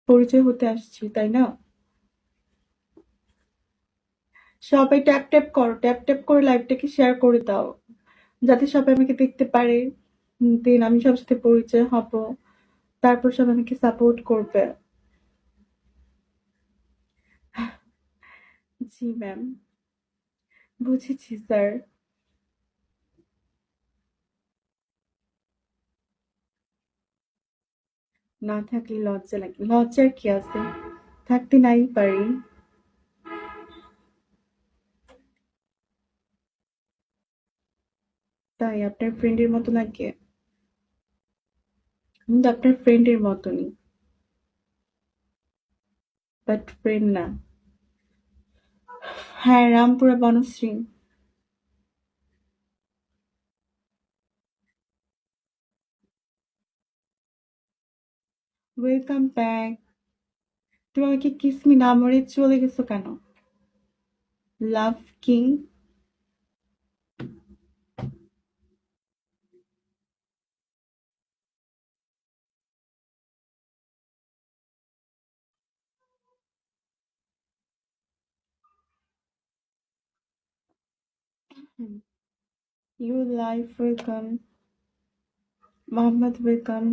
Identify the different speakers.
Speaker 1: পরিচয় হতে আসছি, তাই না? সবাই ট্যাপ, ট্যাপ করো। ট্যাপ, ট্যাপ করে লাইভটাকে শেয়ার করে দাও। যাতে সবাই আমাকে দেখতে পারে। দেন আমি সবার সাথে পরিচয় হব। তারপর সবাই আমাকে সাপোর্ট করবে। জি ম্যাম। বুঝেছি স্যার। না থাকলে লজ্জা লাগে। লজ্জার কি আছে? থাকতে নাই পারি। তাই আপনার ফ্রেন্ডের মতো লাগে? আমি তো আপনার ফ্রেন্ডের মতনই। বাট ফ্রেন্ড না। হ্যাঁ, রামপুরা বনশ্রী। Welcome back. তুমি আমাকে কিস মি না মরে চলে গেছো কেন? Love king. You life welcome. Mohammad welcome.